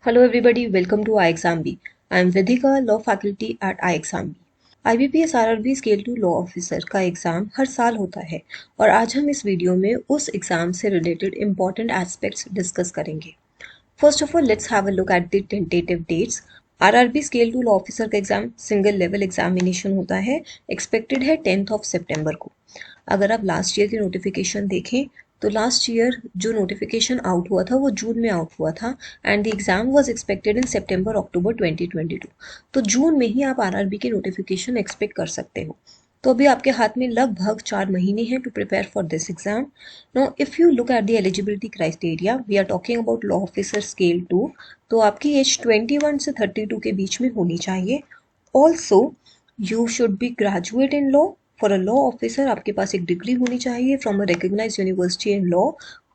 Hello everybody, welcome to iExamB. I am Vidhika, Law Faculty at iExamB. IBPS RRB scale 2 law officer का exam हर साल होता है और आज हम इस वीडियो में उस एग्ज़ाम से रिलेटेड इम्पॉर्टेंट एस्पेक्ट्स डिस्कस करेंगे. First of all let's have a look at the tentative dates. RRB scale 2 law officer का एग्ज़ाम सिंगल लेवल एग्जामिनेशन होता है, एक्सपेक्टेड है 10th सितंबर को. अगर आप लास्ट ईयर की नोटिफिकेशन देखें तो लास्ट ईयर जो नोटिफिकेशन आउट हुआ था वो जून में आउट हुआ था and the exam was expected in September October 2022. तो जून में ही आप आरआरबी की नोटिफिकेशन एक्सपेक्ट कर सकते हो. तो अभी आपके हाथ में लगभग 4 महीने हैं to prepare for this exam. Now if you look at the eligibility criteria, we are talking about law officer scale 2. तो आपकी एज 21 से 32 के बीच में होनी चाहिए. Also you should be graduate in law. For a law officer आपके पास एक डिग्री होनी चाहिए from a recognize university in law,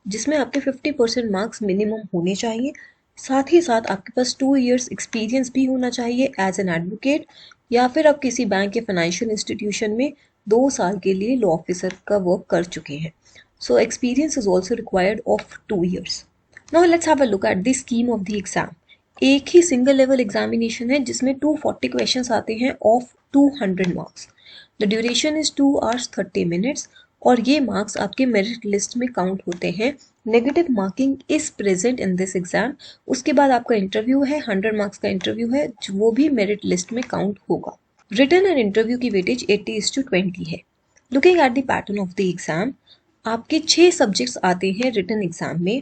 जिसमें आपके 50% मार्क्स मिनिमम होने चाहिए. साथ ही साथ आपके पास 2 years एक्सपीरियंस भी होना चाहिए एज एन एडवोकेट, या फिर आप किसी बैंक या फाइनेंशियल इंस्टीट्यूशन में 2 साल के लिए लॉ ऑफिसर का वर्क कर चुके हैं. So experience is also required of 2 years. Now let's have a look at the scheme of the exam. एक ही सिंगल लेवल एग्जामिनेशन है जिसमें 240 क्वेश्चंस आते हैं of 200 marks. The duration is 2 hours 30 minutes और ये मार्क्स आपके मेरिट लिस्ट में count होते हैं. Negative marking is present in this exam. उसके बाद आपका इंटरव्यू है, 100 मार्क्स का इंटरव्यू है, वो भी मेरिट लिस्ट में काउंट होगा. रिटन एंड इंटरव्यू की वेटेज 80:20 है. Looking at the pattern of the exam, आपके 6 सब्जेक्ट्स आते हैं रिटन एग्जाम में.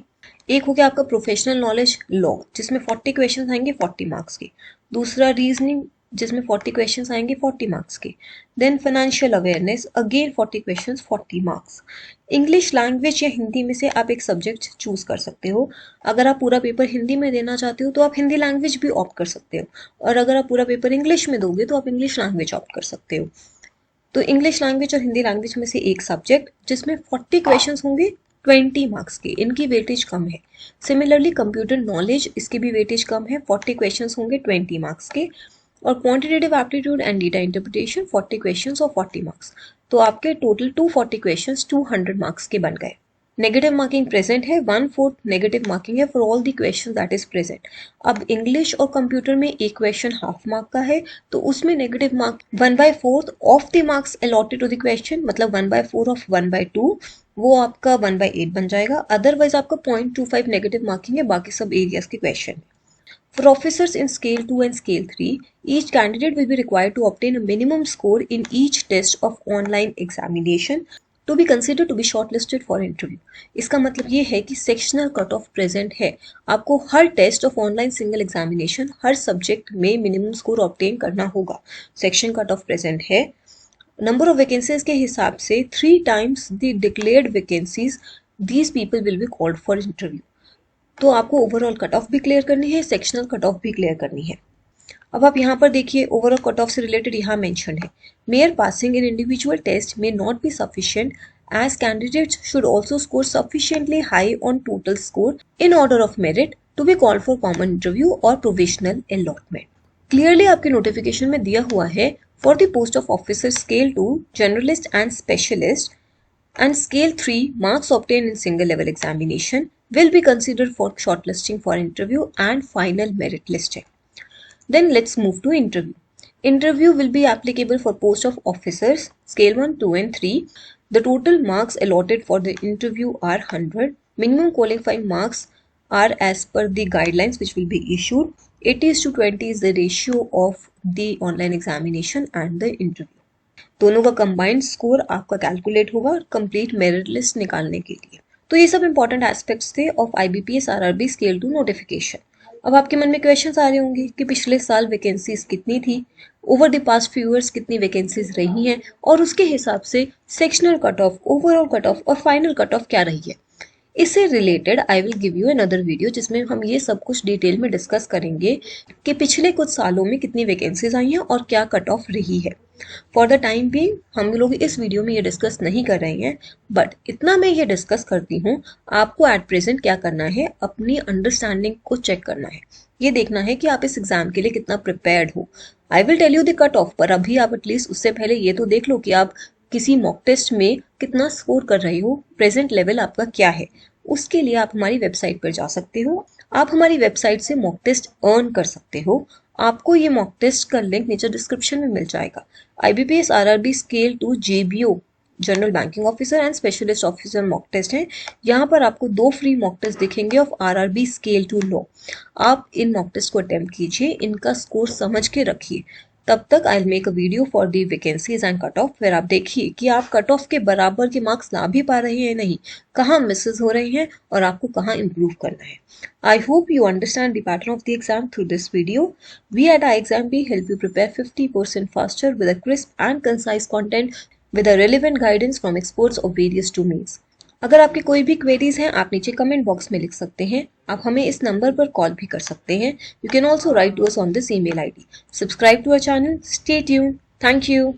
एक हो गया आपका प्रोफेशनल नॉलेज लॉ, जिसमें 40 क्वेश्चंस आएंगे 40 मार्क्स के. दूसरा रीजनिंग, जिसमें 40 क्वेश्चंस आएंगे 40 मार्क्स के. Then financial awareness, again 40 questions 40 marks. English language या हिंदी में से आप एक सब्जेक्ट चूज कर सकते हो. अगर आप पूरा पेपर हिंदी में देना चाहते हो तो आप हिंदी लैंग्वेज भी ऑप्ट कर सकते हो, और अगर आप पूरा पेपर इंग्लिश में दोगे तो आप इंग्लिश लैंग्वेज ऑप्ट कर सकते हो. तो इंग्लिश लैंग्वेज और हिंदी लैंग्वेज में से एक सब्जेक्ट जिसमें 40 क्वेश्चंस होंगे 20 मार्क्स के, इनकी वेटेज कम है. सिमिलरली कंप्यूटर नॉलेज, इसकी भी वेटेज कम है, 40 क्वेश्चंस होंगे 20 मार्क्स के. और quantitative aptitude and data interpretation 40 questions और 40 मार्क्स. तो आपके टोटल 240 क्वेश्चंस 200 मार्क्स के बन गए. नेगेटिव मार्किंग प्रेजेंट है, 1/4 नेगेटिव मार्किंग है for all the question that is present. अब इंग्लिश और कंप्यूटर में एक क्वेश्चन हाफ मार्क का है, तो उसमें negative mark 1/4 of the marks allotted to the question, मतलब 1/4 ऑफ 1/2, वो आपका 1/8 बन जाएगा. अदरवाइज आपका 0.25 नेगेटिव मार्किंग है बाकी सब एरियाज के question. For officers in Scale 2 and Scale 3, each candidate will be required to obtain a minimum score in each test of online examination to be considered to be shortlisted for interview. इसका मतलब ये है कि sectional cut off present है. आपको हर test of online single examination हर subject में मिनिमम स्कोर ऑब्टेन करना होगा. सेक्शन कट ऑफ प्रेजेंट है. नंबर ऑफ वैकेंसीज के हिसाब से 3 times the declared vacancies, these people will be called for interview. तो आपको ओवरऑल कट ऑफ भी क्लियर करनी है, सेक्शनल कट ऑफ भी क्लियर करनी है. अब आप यहाँ पर देखिए, ओवरऑल कट ऑफ से रिलेटेड यहाँ मेंशन है, mayor passing in individual test may not be sufficient as candidates should also score sufficiently high on total score in order of merit to be called for common interview or provisional allotment. Clearly आपके notification में दिया हुआ है, for the post of officer scale 2 generalist and specialist and scale 3 marks obtained in single level examination will be considered for shortlisting for interview and final merit listing. Then let's move to interview. Interview will be applicable for post of officers scale 1, 2 and 3. The total marks allotted for the interview are 100. Minimum qualifying marks are as per the guidelines which will be issued. 80:20 is the ratio of the online examination and the interview. दोनों का combined score आपका calculate होगा complete merit list निकालने के लिए. तो ये सब इंपॉर्टेंट एस्पेक्ट्स थे of IBPS RRB scale 2 notification. अब आपके मन में क्वेश्चंस आ रहे होंगे कि पिछले साल वैकेंसीज कितनी थी, over the past few years कितनी वैकेंसीज रही हैं, और उसके हिसाब से sectional cut of, overall cut of और फाइनल कट ऑफ क्या रही है. इससे related I will give you another video जिसमें हम ये सब कुछ डिटेल में डिस्कस करेंगे कि पिछले कुछ सालों में कितनी वैकेंसीज आई हैं और क्या कट ऑफ रही है. फॉर द टाइम बीइंग हम लोग इस वीडियो में ये डिस्कस नहीं कर रहे हैं, बट इतना मैं ये डिस्कस करती हूँ, आपको एट प्रेजेंट क्या करना है, अपनी अंडरस्टैंडिंग को चेक करना है, ये देखना है कि आप इस एग्जाम के लिए कितना प्रिपेयर्ड हो. I will tell you the cut off, पर अभी आप एटलीस्ट उससे पहले ये तो देख लो कि आप किसी मॉक टेस्ट में कितना स्कोर कर रहे हो, प्रेजेंट लेवल आपका क्या है. उसके लिए आप हमारी वेबसाइट पर जा सकते हो आप हमारी वेबसाइट से मॉक टेस्ट अर्न कर सकते हो। आपको ये मॉक टेस्ट का लिंक नीचे डिस्क्रिप्शन में मिल जाएगा। IBPS RRB scale 2 JBO general banking officer and specialist officer mock test है। यहाँ पर आपको 2 फ्री मॉक टेस्ट दिखेंगे ऑफ RRB स्केल 2 लॉ। आप इन मॉक टेस्ट को अटेम्प्ट कीजिए, इनका स्कोर समझ के रखिए। तब तक I make a video for the vacancies and cut off, फिर आप देखिए कि आप कट ऑफ के बराबर के मार्क्स ला भी पा रहे हैं नहीं, कहाँ मिसेस हो रही हैं और आपको कहाँ इम्प्रूव करना है। I hope you understand the pattern of the exam through this video. We at iExamB help you prepare 50% faster with a crisp and concise content with a relevant guidance from experts of various domains. अगर आपकी कोई भी queries हैं आप नीचे comment box में लिख सकते हैं। आप हमें इस नंबर पर कॉल भी कर सकते हैं। You can also write to us on this email ID. Subscribe to our channel. Stay tuned. Thank you.